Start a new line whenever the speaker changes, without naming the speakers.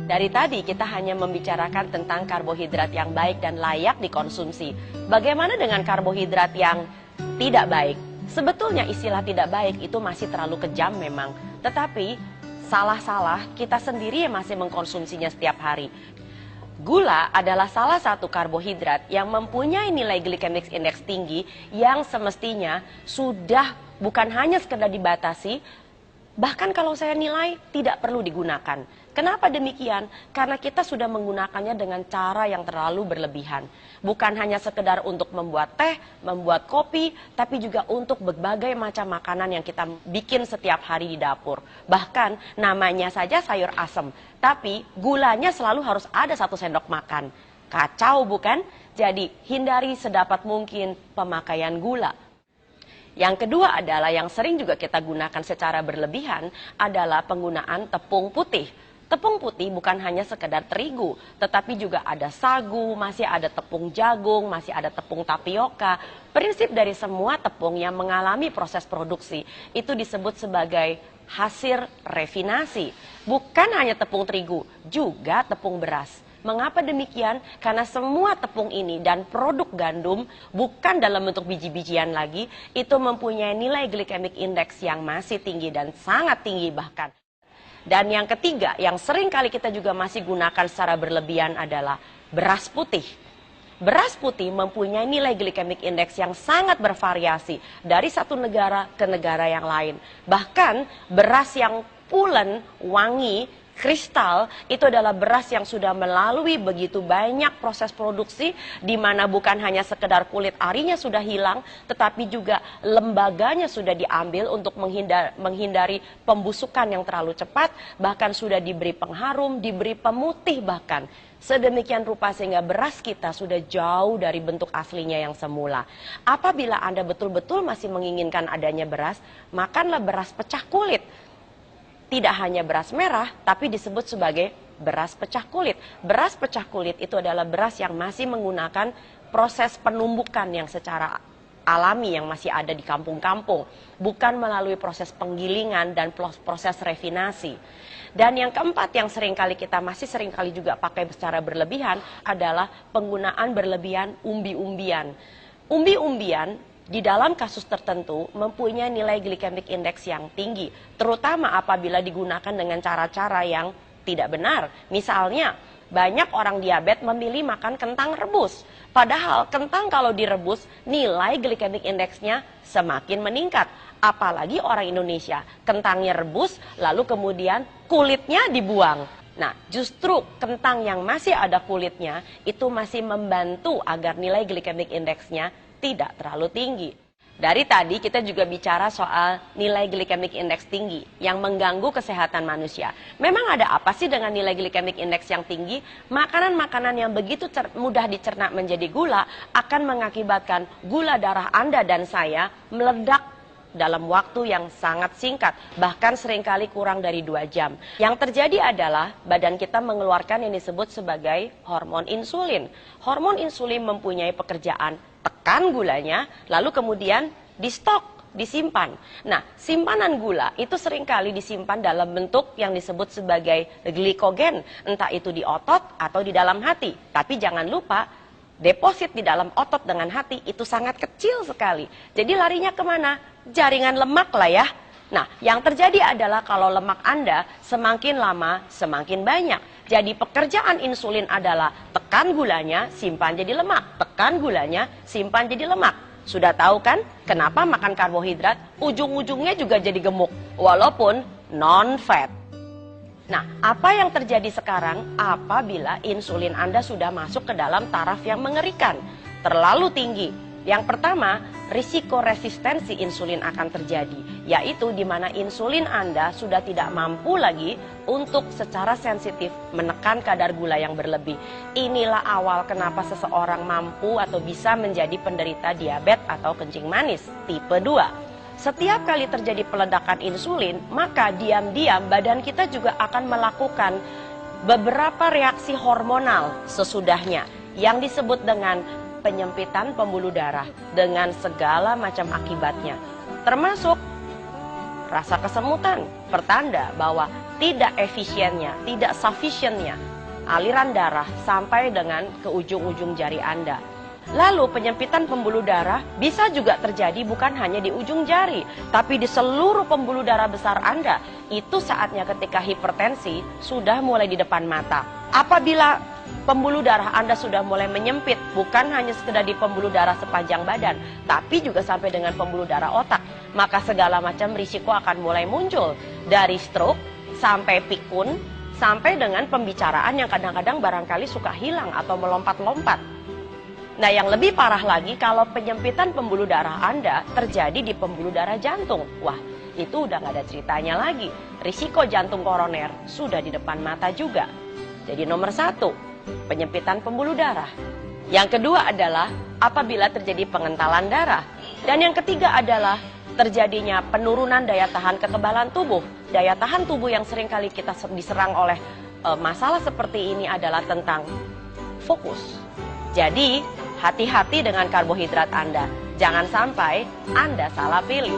Dari tadi kita hanya membicarakan tentang karbohidrat yang baik dan layak dikonsumsi. Bagaimana dengan karbohidrat yang tidak baik? Sebetulnya istilah tidak baik itu masih terlalu kejam memang. Tetapi salah-salah kita sendiri yang masih mengkonsumsinya setiap hari. Gula adalah salah satu karbohidrat yang mempunyai nilai glycemic index tinggi yang semestinya sudah bukan hanya sekedar dibatasi, bahkan kalau saya nilai tidak perlu digunakan. Kenapa demikian? Karena kita sudah menggunakannya dengan cara yang terlalu berlebihan. Bukan hanya sekedar untuk membuat teh, membuat kopi, tapi juga untuk berbagai macam makanan yang kita bikin setiap hari di dapur. Bahkan namanya saja sayur asem, tapi gulanya selalu harus ada 1 sendok makan. Kacau bukan? Jadi hindari sedapat mungkin pemakaian gula. Yang kedua adalah yang sering juga kita gunakan secara berlebihan adalah penggunaan tepung putih. Tepung putih bukan hanya sekedar terigu, tetapi juga ada sagu, masih ada tepung jagung, masih ada tepung tapioka. Prinsip dari semua tepung yang mengalami proses produksi itu disebut sebagai hasil refinasi. Bukan hanya tepung terigu, juga tepung beras. Mengapa demikian? Karena semua tepung ini dan produk gandum bukan dalam bentuk biji-bijian lagi, itu mempunyai nilai glycemic index yang masih tinggi dan sangat tinggi bahkan. Dan yang ketiga, yang sering kali kita juga masih gunakan secara berlebihan adalah beras putih. Beras putih mempunyai nilai glycemic index yang sangat bervariasi dari satu negara ke negara yang lain. Bahkan beras yang pulen, wangi, kristal itu adalah beras yang sudah melalui begitu banyak proses produksi, di mana bukan hanya sekedar kulit arinya sudah hilang, tetapi juga lembaganya sudah diambil untuk menghindari pembusukan yang terlalu cepat, bahkan sudah diberi pengharum, diberi pemutih bahkan. Sedemikian rupa sehingga beras kita sudah jauh dari bentuk aslinya yang semula. Apabila Anda betul-betul masih menginginkan adanya beras, makanlah beras pecah kulit. Tidak hanya beras merah, tapi disebut sebagai beras pecah kulit. Beras pecah kulit itu adalah beras yang masih menggunakan proses penumbukan yang secara alami yang masih ada di kampung-kampung. Bukan melalui proses penggilingan dan proses refinasi. Dan yang keempat yang masih seringkali juga pakai secara berlebihan adalah penggunaan berlebihan umbi-umbian. Umbi-umbian di dalam kasus tertentu mempunyai nilai glycemic index yang tinggi, terutama apabila digunakan dengan cara-cara yang tidak benar. Misalnya, banyak orang diabetes memilih makan kentang rebus. Padahal kentang kalau direbus, nilai glycemic index-nya semakin meningkat. Apalagi orang Indonesia, kentangnya rebus, lalu kemudian kulitnya dibuang. Nah, justru kentang yang masih ada kulitnya, itu masih membantu agar nilai glycemic index-nya tidak terlalu tinggi. Dari tadi kita juga bicara soal nilai glycemic index tinggi yang mengganggu kesehatan manusia. Memang ada apa sih dengan nilai glycemic index yang tinggi? Makanan-makanan yang begitu mudah dicerna menjadi gula akan mengakibatkan gula darah Anda dan saya meledak dalam waktu yang sangat singkat, bahkan seringkali kurang dari 2 jam. Yang terjadi adalah badan kita mengeluarkan yang disebut sebagai hormon insulin. Hormon insulin mempunyai pekerjaan tekan gulanya, lalu kemudian di stok, disimpan. Nah, simpanan gula itu seringkali disimpan dalam bentuk yang disebut sebagai glikogen, entah itu di otot atau di dalam hati. Tapi jangan lupa, deposit di dalam otot dengan hati itu sangat kecil sekali. Jadi larinya kemana? Jaringan lemak lah ya. Nah, yang terjadi adalah kalau lemak Anda semakin lama semakin banyak. Jadi pekerjaan insulin adalah tekan gulanya, simpan jadi lemak. Tekan gulanya, simpan jadi lemak. Sudah tahu kan kenapa makan karbohidrat ujung-ujungnya juga jadi gemuk, walaupun non-fat. Nah, apa yang terjadi sekarang apabila insulin Anda sudah masuk ke dalam taraf yang mengerikan, terlalu tinggi? Yang pertama, risiko resistensi insulin akan terjadi, yaitu di mana insulin Anda sudah tidak mampu lagi untuk secara sensitif menekan kadar gula yang berlebih. Inilah awal kenapa seseorang mampu atau bisa menjadi penderita diabetes atau kencing manis tipe 2. Setiap kali terjadi peledakan insulin, maka diam-diam badan kita juga akan melakukan beberapa reaksi hormonal sesudahnya yang disebut dengan penyempitan pembuluh darah dengan segala macam akibatnya, termasuk rasa kesemutan, pertanda bahwa tidak efisiennya, tidak sufficientnya aliran darah sampai dengan ke ujung-ujung jari Anda. Lalu penyempitan pembuluh darah bisa juga terjadi bukan hanya di ujung jari, tapi di seluruh pembuluh darah besar Anda. Itu saatnya ketika hipertensi sudah mulai di depan mata. Apabila pembuluh darah Anda sudah mulai menyempit, bukan hanya sekedar di pembuluh darah sepanjang badan, tapi juga sampai dengan pembuluh darah otak, maka segala macam risiko akan mulai muncul. Dari stroke sampai pikun, sampai dengan pembicaraan yang kadang-kadang barangkali suka hilang atau melompat-lompat. Nah, yang lebih parah lagi kalau penyempitan pembuluh darah Anda terjadi di pembuluh darah jantung. Wah, itu udah gak ada ceritanya lagi. Risiko jantung koroner sudah di depan mata juga. Jadi nomor 1, penyempitan pembuluh darah. Yang kedua adalah apabila terjadi pengentalan darah. Dan yang ketiga adalah terjadinya penurunan daya tahan kekebalan tubuh. Daya tahan tubuh yang seringkali kita diserang oleh masalah seperti ini adalah tentang fokus. Jadi, hati-hati dengan karbohidrat Anda. Jangan sampai Anda salah pilih.